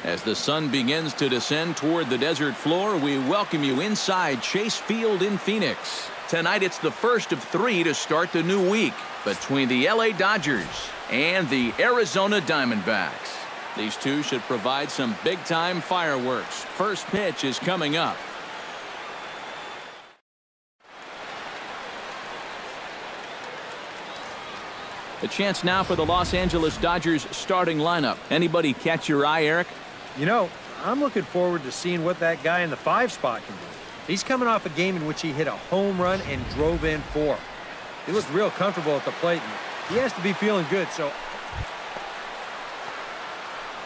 As the sun begins to descend toward the desert floor, we welcome you inside Chase Field in Phoenix. Tonight it's the first of 3 to start the new week between the LA Dodgers and the Arizona Diamondbacks. These two should provide some big-time fireworks. First pitch is coming up. A chance now for the Los Angeles Dodgers starting lineup. Anybody catch your eye, Eric? You know, I'm looking forward to seeing what that guy in the 5 spot can do. He's coming off a game in which he hit a home run and drove in 4. He looked real comfortable at the plate, and he has to be feeling good, so...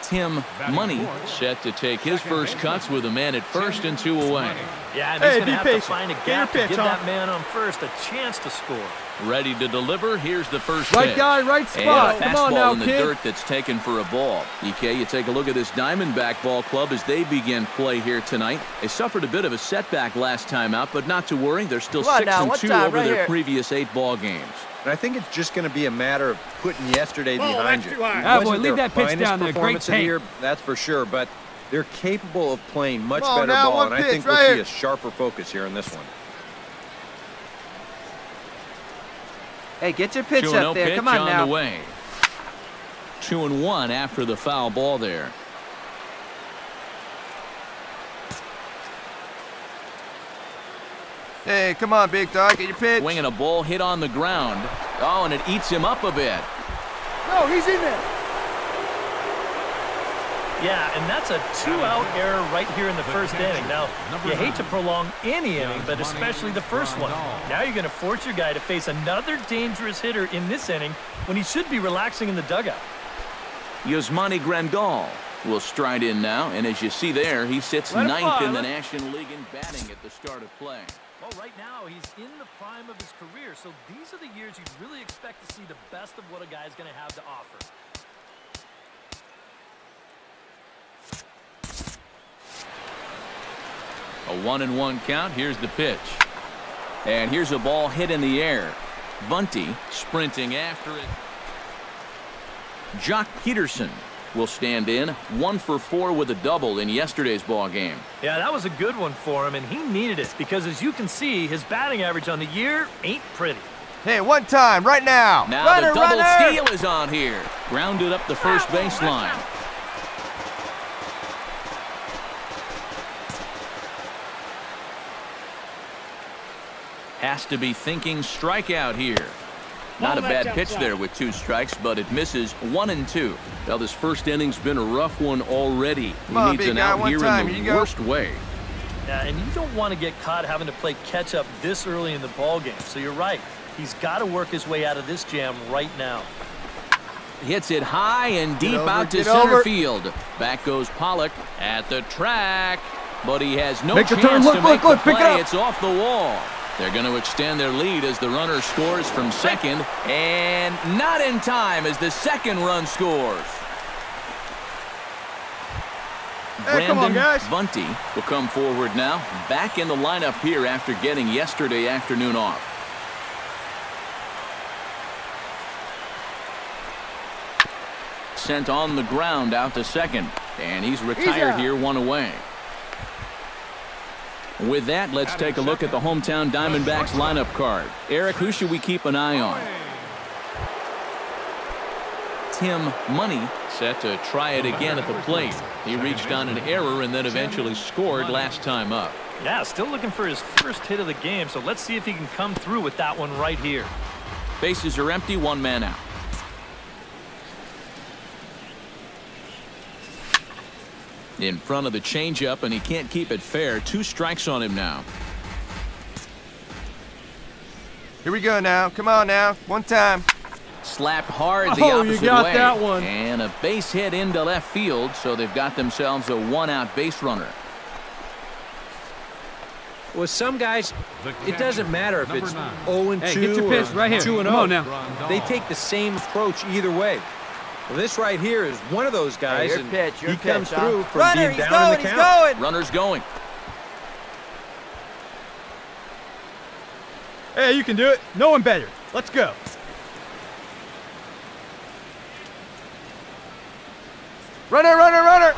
Tim Money set to take his first cuts with a man at first and 2 away. Yeah, and he's going to have to find a gap to give that man on first a chance to score. Ready to deliver. Here's the first right pitch. guy, right spot. And a Come on fastball now, in the kid. dirt that's taken for a ball. EK, you take a look at this Diamondback ball club as they begin play here tonight. They suffered a bit of a setback last time out, but not to worry. They're still 6-2 over their previous 8 ball games. And I think it's just going to be a matter of putting yesterday behind you. Boy, leave that pitch down there. Great take. Year, that's for sure, but they're capable of playing much better ball, and I think we'll see a sharper focus here in this one. Hey, get your pitch up there. Come on now. The way. 2-1 after the foul ball there. Hey, come on, big dog. Get your pitch. Swinging a ball hit on the ground. Oh, and it eats him up a bit. No, he's in there. Yeah, and that's a 2-out error right here in the first inning. Now, you hate to prolong any inning, but especially the first one. Now you're going to force your guy to face another dangerous hitter in this inning when he should be relaxing in the dugout. Yasmani Grandal will stride in now, and as you see there, he sits 9th in the National League in batting at the start of play. Well, right now, he's in the prime of his career, so these are the years you'd really expect to see the best of what a guy's going to have to offer. A 1-1 count. Here's the pitch. And here's a ball hit in the air. Bunty sprinting after it. Jock Peterson will stand in, 1 for 4 with a double in yesterday's ball game. Yeah, that was a good one for him, and he needed it because, as you can see, his batting average on the year ain't pretty. Hey, one time, right now. Now runner, the double runner. steal is on here. Grounded up the first baseline. Has to be thinking strikeout here. Not a bad pitch there with 2 strikes, but it misses 1-2. Well, this first inning's been a rough one already. He needs an out here in the worst way. Yeah, and you don't want to get caught having to play catch up this early in the ball game. So you're right. He's got to work his way out of this jam right now. Hits it high and deep out to center field. Back goes Pollock at the track, but he has no chance to make the play. It's off the wall. They're going to extend their lead as the runner scores from second, and not in time as the second run scores. Brandon Bunty will come forward now, back in the lineup here after getting yesterday afternoon off. Sent on the ground out to second, and he's retired here, 1 away. With that, let's take a look at the hometown Diamondbacks lineup card. Eric, who should we keep an eye on? Tim Money set to try it again at the plate. He reached on an error and then eventually scored last time up. Yeah, still looking for his first hit of the game, so let's see if he can come through with that one right here. Bases are empty, 1 man out. In front of the changeup, and he can't keep it fair. 2 strikes on him now. Here we go now. Come on now. One time. Slapped hard the opposite you got way. that one. And a base hit into left field, so they've got themselves a 1-out base runner. With some guys, it doesn't matter if it's 0-2 hey, get your pitch right here. 2-0. Come on now. They take the same approach either way. Well, this right here is one of those guys, hey, and he comes through from runner, being down in the count. Going. Runner's going. Hey, you can do it. No one better. Let's go. Runner, runner, runner.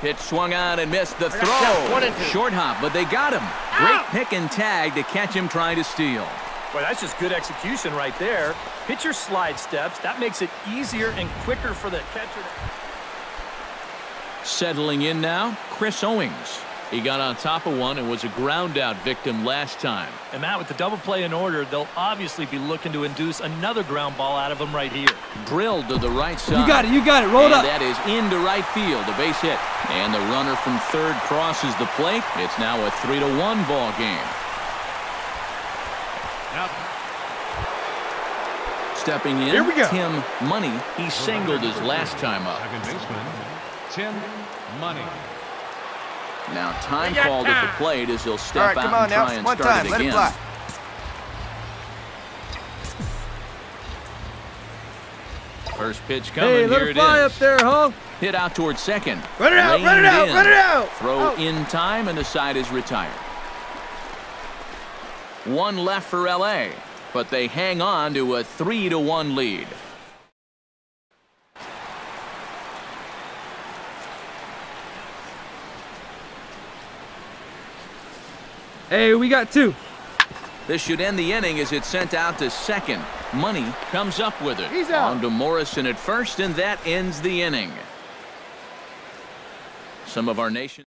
Pitch swung on and missed the throw. Short hop, but they got him. Great pick and tag to catch him trying to steal. Well, that's just good execution right there. Pitcher slide steps. That makes it easier and quicker for the catcher. Settling in now, Chris Owings. He got on top of one and was a ground-out victim last time. And Matt, with the double play in order, they'll obviously be looking to induce another ground ball out of him right here. Drilled to the right side. You got it, roll it up. That is into right field, a base hit. And the runner from third crosses the plate. It's now a 3-1 ball game. Yep. Stepping in, here we go. Tim Money. He singled his last time up. Second baseman, Tim Money. Now time called at the plate as he'll step out and try and start it again. First pitch coming. Let Here it fly is. up there, huh? Hit out towards second. Run it out, run it out, run it out. Throw in time, and the side is retired. One left for LA, but they hang on to a 3-1 lead. Hey, we got two. This should end the inning as it's sent out to second. Money comes up with it. He's out. On to Morrison at first, and that ends the inning. Some of our nation.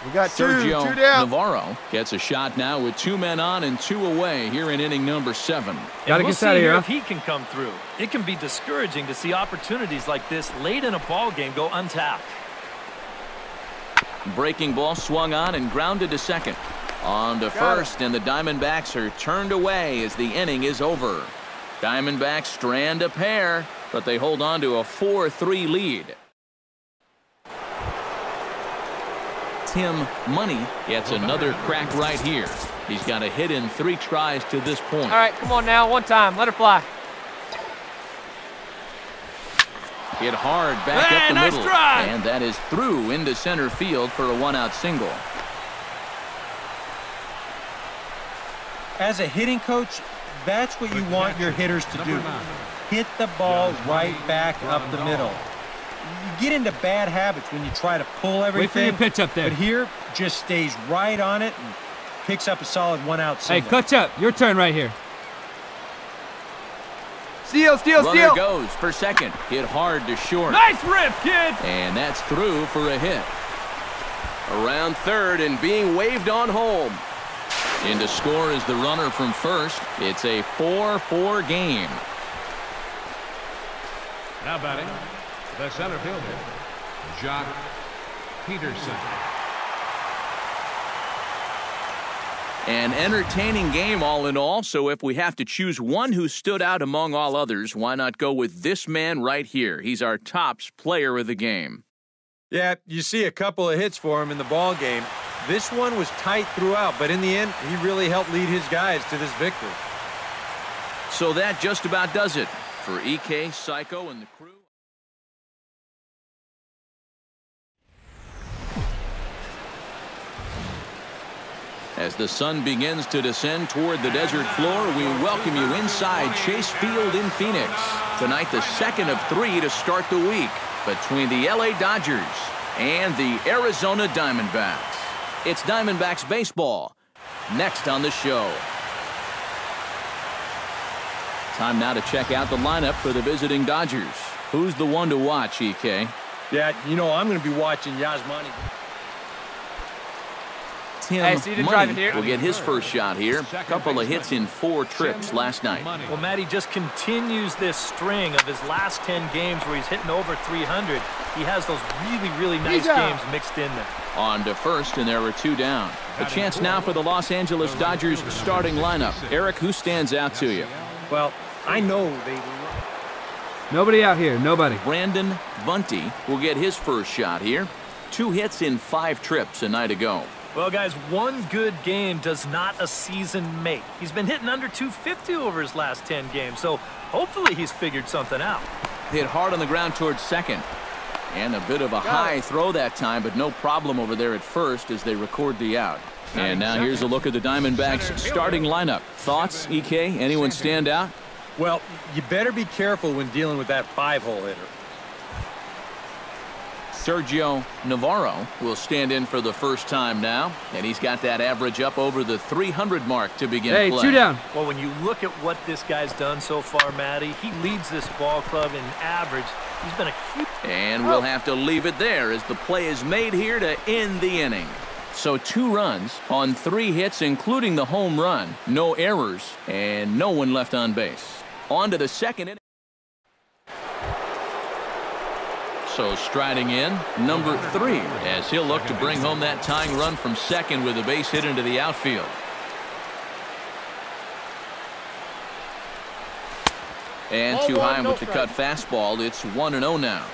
We got Sergio two down. Navarro gets a shot now with 2 men on and 2 away here in inning number 7. Gotta we'll get out of here. If he can come through. It can be discouraging to see opportunities like this late in a ball game go untapped. Breaking ball swung on and grounded to second. On to first, and the Diamondbacks are turned away as the inning is over. Diamondbacks strand a pair, but they hold on to a 4-3 lead. Tim Money gets another crack right here. He's got a hit in 3 tries to this point. All right, come on now, one time, let her fly. Hit hard back up the nice middle. drive. And that is through into center field for a 1-out single. As a hitting coach, that's what you want your hitters to do. Hit the ball right back up the middle. You get into bad habits when you try to pull everything. Wait for your pitch up there. But here, just stays right on it and picks up a solid 1-out single. Hey, clutch up. Your turn right here. Steal, steal, Runner steal. goes for second. Hit hard to short. Nice rip, kid. And that's through for a hit. Around third and being waved on home. In to score is the runner from first. It's a 4-4 game. Now batting, the center fielder, Jock Peterson. An entertaining game all in all, so if we have to choose one who stood out among all others, why not go with this man right here? He's our tops player of the game. Yeah, you see a couple of hits for him in the ball game. This one was tight throughout, but in the end, he really helped lead his guys to this victory. So that just about does it for EK, Psycho, and the crew. As the sun begins to descend toward the desert floor, we welcome you inside Chase Field in Phoenix. Tonight, the second of 3 to start the week between the LA Dodgers and the Arizona Diamondbacks. It's Diamondbacks baseball next on the show. Time now to check out the lineup for the visiting Dodgers. Who's the one to watch, EK? Yeah, you know, I'm going to be watching Yasmani. Tim Money will get his first shot here. A couple of hits in 4 trips last night. Well, Matt, he just continues this string of his last 10 games where he's hitting over 300. He has those really, really nice games mixed in there. On to first, and there were 2 down. A chance now for the Los Angeles Dodgers starting lineup. Eric, who stands out to you? Well, I know they... Nobody out here. Nobody. Brandon Bunty will get his first shot here. 2 hits in 5 trips a night ago. Well, guys, one good game does not a season make. He's been hitting under 250 over his last 10 games, so hopefully he's figured something out. Hit hard on the ground towards second. And a bit of a high throw that time, but no problem over there at first as they record the out. And now here's a look at the Diamondbacks starting lineup. Thoughts, EK? Anyone stand out? Well, you better be careful when dealing with that 5-hole hitter. Sergio Navarro will stand in for the first time now, and he's got that average up over the 300 mark to begin play. Hey, 2 down. Well, when you look at what this guy's done so far, Matty, he leads this ball club in average. He's been a huge... And we'll have to leave it there as the play is made here to end the inning. So 2 runs on 3 hits, including the home run, no errors, and no one left on base. On to the second inning. So striding in, number 3, as he'll look to bring home that tying run from second with a base hit into the outfield. And too high with the cut fastball. It's 1-0 now.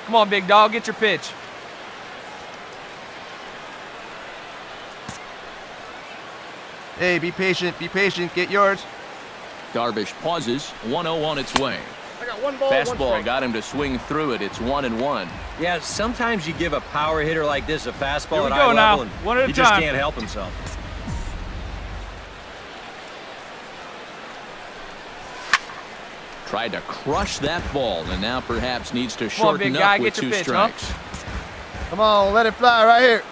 Come on, big dog, get your pitch. Hey, be patient, get yours. Darvish pauses, 1-0 on its way. I got 1 ball, Fastball got him to swing through it. It's 1-1. Yeah, sometimes you give a power hitter like this a fastball Here we at go eye now. level, and One at a he just time. can't help himself. Tried to crush that ball, and now perhaps needs to Come on, shorten big guy, up with get your 2 pitch, huh? strikes. Come on, let it fly right here.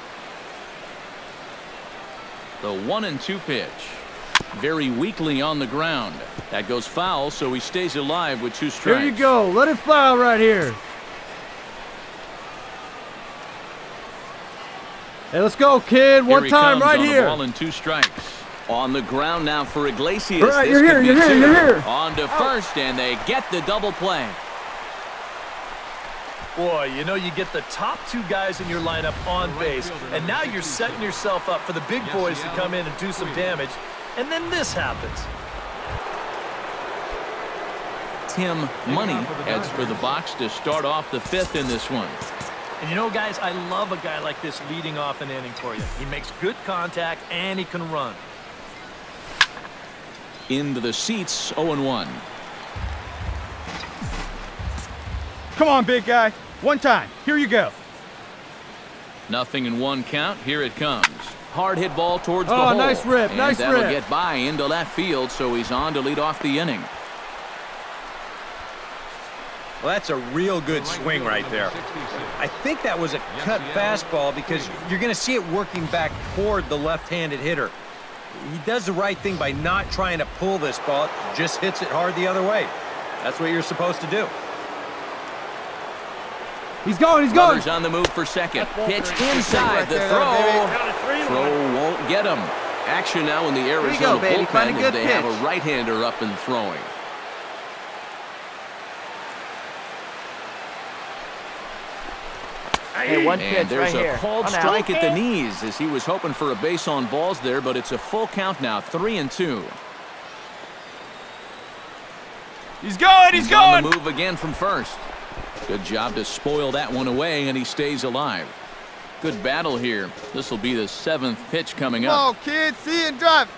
The 1-2 pitch. Very weakly on the ground. That goes foul, so he stays alive with 2 strikes. Here you go. Let it fly right here. Hey, let's go, kid. One time right here. Ball and 2 strikes. On the ground now for Iglesias. All right, you're here, you're here. On to first, and they get the double play. Boy, you know, you get the top 2 guys in your lineup on base, and now you're setting yourself up for the big boys to come in and do some damage, and then this happens. Tim Money heads for the box to start off the 5th in this one. And you know, guys, I love a guy like this leading off an inning for you. He makes good contact, and he can run. Into the seats, 0-1. Come on, big guy. One time. Here you go. Nothing in 1 count. Here it comes. Hard hit ball towards the hole. Oh, nice rip, and nice that'll rip. get by into left field, so he's on to lead off the inning. Well, that's a real good swing right there. I think that was a cut fastball because you're going to see it working back toward the left-handed hitter. He does the right thing by not trying to pull this ball, just hits it hard the other way. That's what you're supposed to do. He's going, he's going. Runners on the move for second. Pitch inside the throw. Throw won't get him. Action now in the Arizona bullpen as they have a right-hander up and throwing. Hey, one pitch And there's right a here. called strike at the knees as he was hoping for a base on balls there, but it's a full count now, 3-2. He's going, he's on going. the move again from first. Good job to spoil that one away, and he stays alive. Good battle here. This will be the 7th pitch coming up. Come on, kid, see and drive.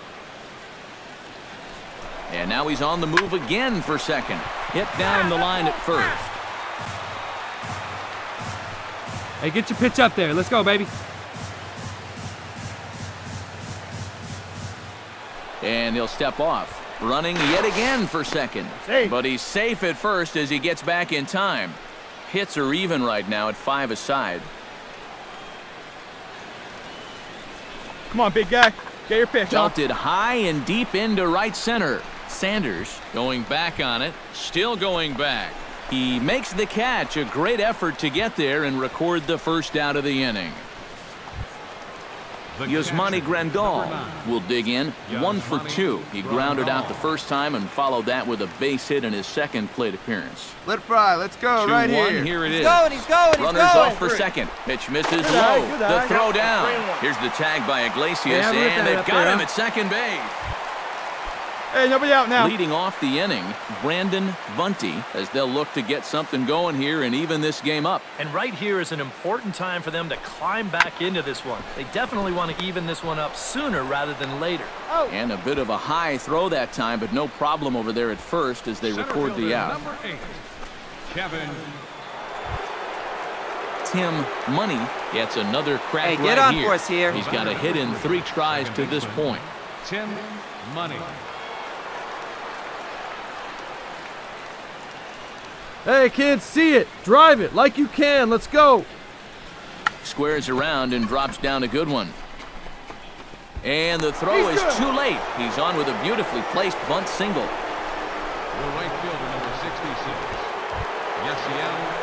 And now he's on the move again for second. Hit down the line at first. Hey, get your pitch up there. Let's go, baby. And he'll step off. Running yet again for second. Safe. But he's safe at first as he gets back in time. Hits are even right now at 5 aside. Come on, big guy. Get your pitch. Belted high and deep into right center. Sanders going back on it. Still going back. He makes the catch. A great effort to get there and record the first out of the inning. Yasmani Grandal will dig in 1 for 2. He grounded out the first time and followed that with a base hit in his second plate appearance. Let it fly. Let's go 2-1. right here. Here it is. He's going, he's going. Runners off for second. Pitch misses low. The throw down. Here's the tag by Iglesias, and they've got him at second base. Hey, nobody out now. Leading off the inning, Brandon Bunty, as they'll look to get something going here and even this game up. And right here is an important time for them to climb back into this one. They definitely want to even this one up sooner rather than later. And a bit of a high throw that time, but no problem over there at first as they record the out. Number 8, Kevin. Tim Money gets another crack Hey, get right on here. for us here. He's got a hit in 3 tries to this point. Tim Money. Hey, kids, see it. Drive it like you can. Let's go. Squares around and drops down a good one. And the throw is too late. He's on with a beautifully placed bunt single. The right fielder, number 66,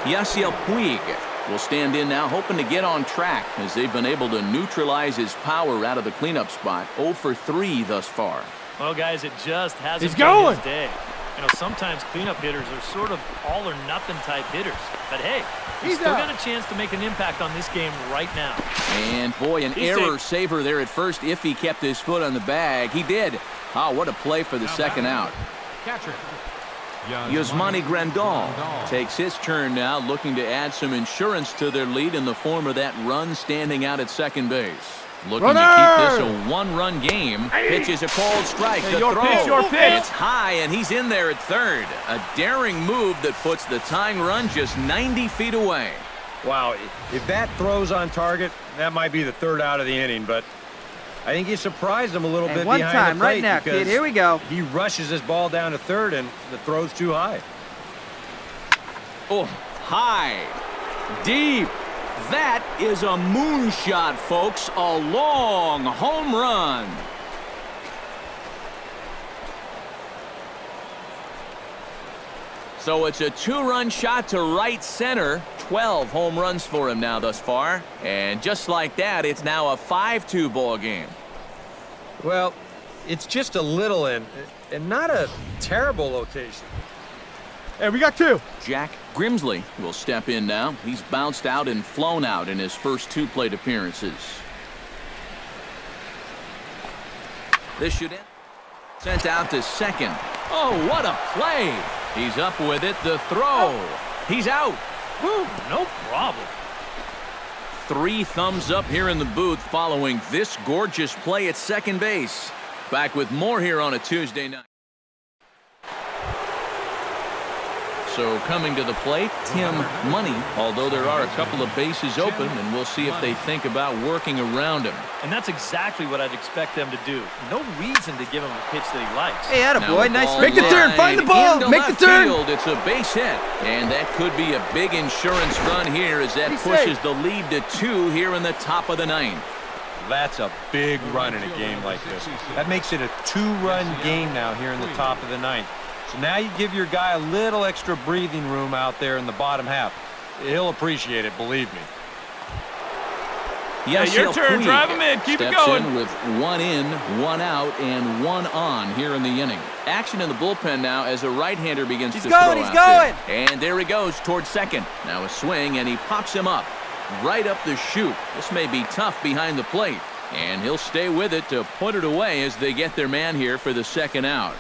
Yasiel Puig will stand in now, hoping to get on track as they've been able to neutralize his power out of the cleanup spot. 0 for 3 thus far. Well, guys, it just hasn't been his day. You know, sometimes cleanup hitters are sort of all-or-nothing type hitters. But, hey, he's still got a chance to make an impact on this game right now. And, boy, an error saver there at first if he kept his foot on the bag. He did. Oh, what a play for the second out. catcher. Yasmani Grandal takes his turn now, looking to add some insurance to their lead in the form of that run standing out at second base. Looking to keep this a one-run game. Pitches a cold strike. The throw. It's high, and he's in there at third. A daring move that puts the tying run just 90 feet away. Wow, if that throws on target, that might be the third out of the inning, but I think he surprised him a little bit behind the plate. One time, right now, kid. Here we go. He rushes his ball down to third, and the throw's too high. Oh, high, deep. That is a moonshot, folks. A long home run. So it's a two-run shot to right center. 12 home runs for him now thus far. And just like that, it's now a 5-2 ball game. Well, it's just a little in, and not a terrible location. Hey, we got two. Jack Grimsley will step in now. He's bounced out and flown out in his first two plate appearances. This should end. Sent out to second. Oh, what a play. He's up with it. The throw. He's out. Whew, no problem. 3 thumbs up here in the booth following this gorgeous play at second base. Back with more here on a Tuesday night. So coming to the plate, Tim Money, although there are a couple of bases open, and we'll see if they think about working around him. And that's exactly what I'd expect them to do. No reason to give him a pitch that he likes. Hey, attaboy, nice. Make the turn, find the ball, make the turn. Field. It's a base hit, and that could be a big insurance run here as that pushes the lead to 2 here in the top of the 9th. That's a big run in a game like this. That makes it a 2-run game now here in the top of the 9th. So now you give your guy a little extra breathing room out there in the bottom half. He'll appreciate it, believe me. Yeah, your turn. Drive him in. Keep it going. In with 1 in, 1 out, and 1 on here in the inning. Action in the bullpen now as a right-hander begins to throw out. He's going. And there he goes towards second. Now a swing, and he pops him up right up the chute. This may be tough behind the plate, and he'll stay with it to put it away as they get their man here for the second out.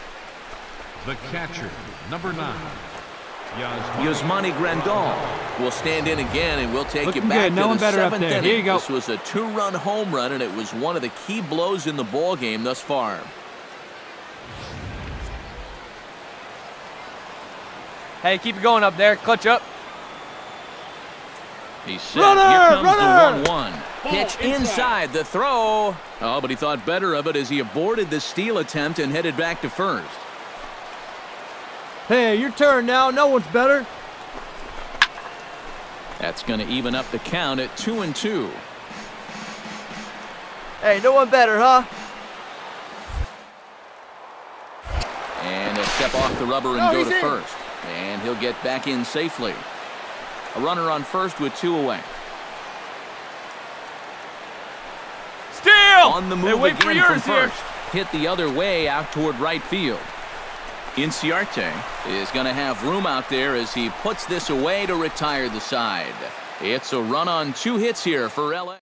The catcher, number 9. Yasmani Grandal will stand in again, and we'll take you back to the 7th inning. Here you go. This was a 2-run home run, and it was one of the key blows in the ball game thus far. Hey, keep it going up there. Clutch up. He's set. Here comes the 1-1. Pitch inside the throw. Oh, but he thought better of it as he aborted the steal attempt and headed back to first. Hey, your turn now. No one's better. That's going to even up the count at 2-2. Hey, no one better, huh? And he'll step off the rubber and go to first. And he'll get back in safely. A runner on first with 2 away. Steal! On the move again from first. Hit the other way out toward right field. Inciarte is going to have room out there as he puts this away to retire the side. It's a run on 2 hits here for LA.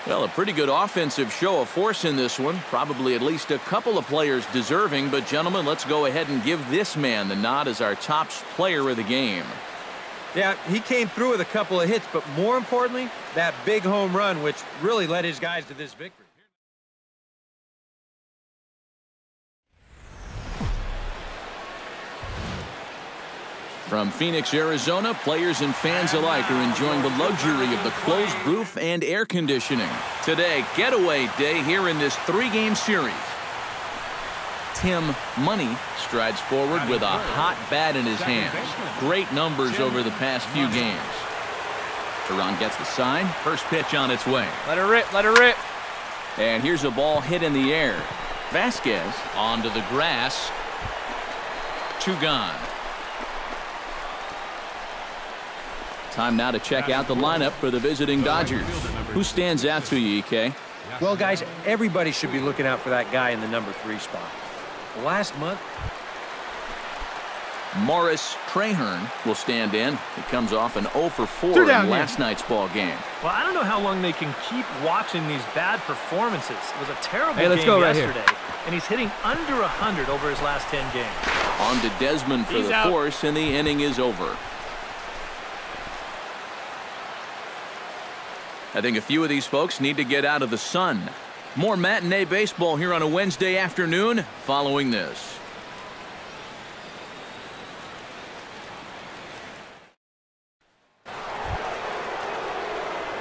Well, a pretty good offensive show of force in this one. Probably at least a couple of players deserving. But, gentlemen, let's go ahead and give this man the nod as our top player of the game. Yeah, he came through with a couple of hits, but more importantly, that big home run, which really led his guys to this victory. From Phoenix, Arizona, players and fans alike are enjoying the luxury of the closed roof and air conditioning. Today, getaway day here in this 3-game series. Tim Money strides forward with a hot bat in his hands. Great numbers over the past few games. Teheran gets the sign. First pitch on its way. Let her rip, let her rip. And here's a ball hit in the air. Vasquez onto the grass. 2 gone. Time now to check out the lineup for the visiting Dodgers. Who stands out to you, EK? Well, guys, everybody should be looking out for that guy in the number 3 spot. Last month, Morris Trahern will stand in. He comes off an 0 for 4 in last night's ball game. Well, I don't know how long they can keep watching these bad performances. It was a terrible game yesterday, and he's hitting under 100 over his last 10 games. On to Desmond for the force, and the inning is over. I think a few of these folks need to get out of the sun. More matinee baseball here on a Wednesday afternoon following this.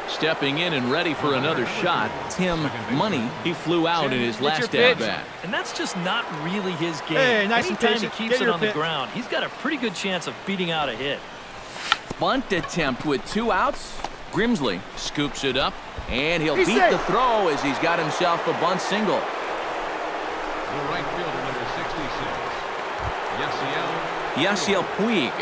Stepping in and ready for another shot, Tim Money. He flew out in his last at-bat. And that's just not really his game. Hey, nice Anytime and he patient. keeps it on the ground, he's got a pretty good chance of beating out a hit. Bunt attempt with 2 outs. Grimsley scoops it up, and he'll beat the throw as he's got himself a bunt single. The right fielder, number 66, Yasiel Puig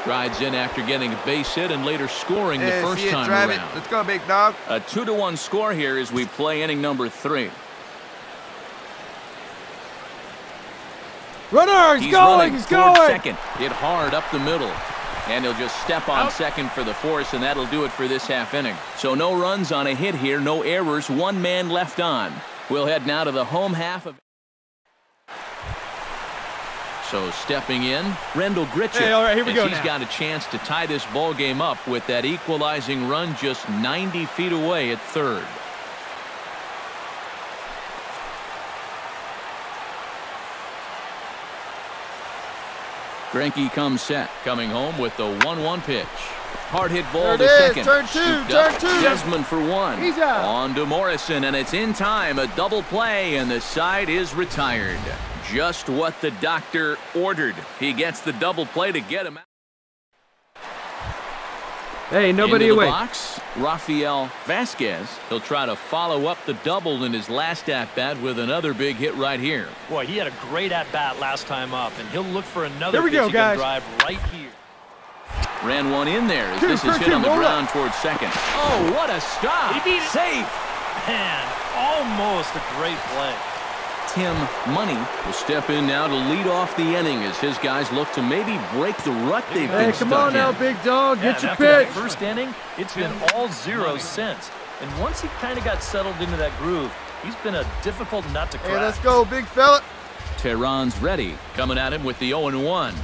strides in after getting a base hit and later scoring the first time around. Let's go, big dog. A 2-1 score here as we play inning number 3. Runner, he's going, he's going. Second, hit hard up the middle. And he'll just step on second for the force, and that'll do it for this half inning. So no runs on a hit here, no errors, 1 man left on. We'll head now to the home half of. So stepping in, Rendell Gritcher. Hey, all right, here we go He's now. got a chance to tie this ball game up with that equalizing run just 90 feet away at third. Greinke comes set, coming home with the 1-1 pitch. Hard hit ball to second. Turn 2, turn 2. Desmond for 1. He's out. On to Morrison, and it's in time. A double play, and the side is retired. Just what the doctor ordered. He gets the double play to get him out. Hey, nobody Into the away. box, Rafael Vasquez. He'll try to follow up the double in his last at-bat with another big hit right here. Boy, he had a great at-bat last time up, and he'll look for another Here we go, pitch he guys. can drive right here. Ran one in there as this is hit on the ground towards second. Oh, what a stop. He beat it. Safe. Man, almost a great play. Tim Money will step in now to lead off the inning as his guys look to maybe break the rut they've been Hey, come stuck on now, in. big dog. Get your after that pitch. first inning, it's been all zeros since. And once he kind of got settled into that groove, he's been a difficult nut to crack. Hey, let's go, big fella. Teheran's ready, coming at him with the 0-1.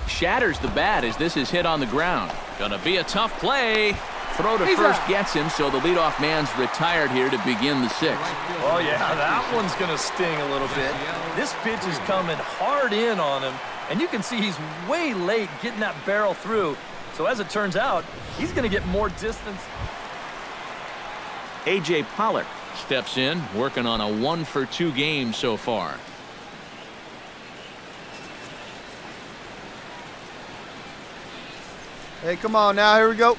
Shatters the bat as this is hit on the ground. Gonna be a tough play. Throw to first gets him, so the leadoff man's retired here to begin the 6th. Oh, yeah, that one's going to sting a little bit. This pitch is coming hard in on him, and you can see he's way late getting that barrel through. So as it turns out, he's going to get more distance. A.J. Pollock steps in, working on a 1-for-2 game so far. Hey, come on now. Here we go.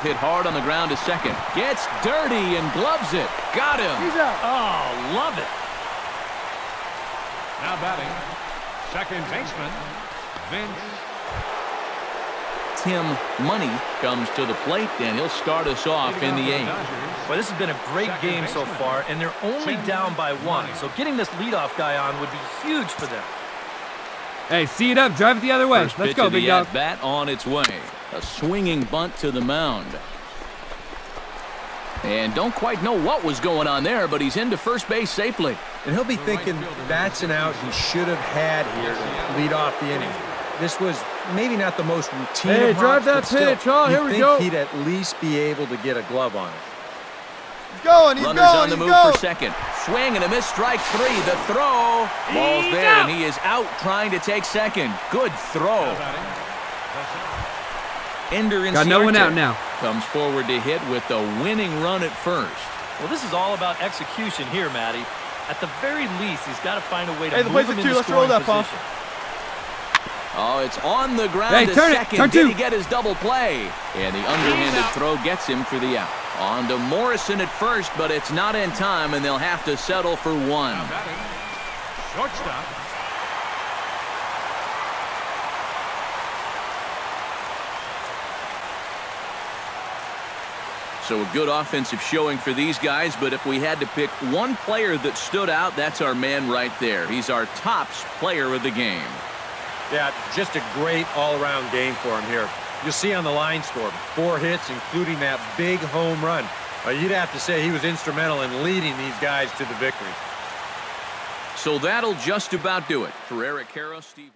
Hit hard on the ground to second. Gets dirty and gloves it. Got him. He's out. Oh, love it. now batting, second baseman, Vince. Tim Money comes to the plate, and he'll start us off in the 8th. Well, this has been a great game so far, and they're only down by 1. So getting this leadoff guy on would be huge for them. Hey, see it up. Drive it the other way. First Let's pitch go, of big the dog. at-bat on its way. A swinging bunt to the mound. And don't quite know what was going on there, but he's into first base safely. And he'll be thinking that's an out he should have had here to lead off the inning. This was maybe not the most routine Hey, of drive hops, that but still, pitch, huh? Here you'd we think go. he'd at least be able to get a glove on it. He's going. He's Runners going. on the He's move going. for second. Swing and a miss, strike 3. The throw. Ball's there, and he is out trying to take second. Good throw. Ender Got no one out now. comes forward to hit with the winning run at first. Well, this is all about execution here, Matty. At the very least, he's got to find a way to Hey, the move plays him at 2. into Let's roll scoring that, Paul. position. Oh, it's on the ground. Hey, to turn it. second. Turn Did 2. he get his double play? And the underhanded throw gets him for the out. On to Morrison at first, but it's not in time, and they'll have to settle for 1. Now batting, shortstop. So a good offensive showing for these guys, but if we had to pick one player that stood out, that's our man right there. He's our tops player of the game. Yeah, just a great all-around game for him here. You'll see on the line score, 4 hits, including that big home run. You'd have to say he was instrumental in leading these guys to the victory. So that'll just about do it. For Eric Harrow, Steve...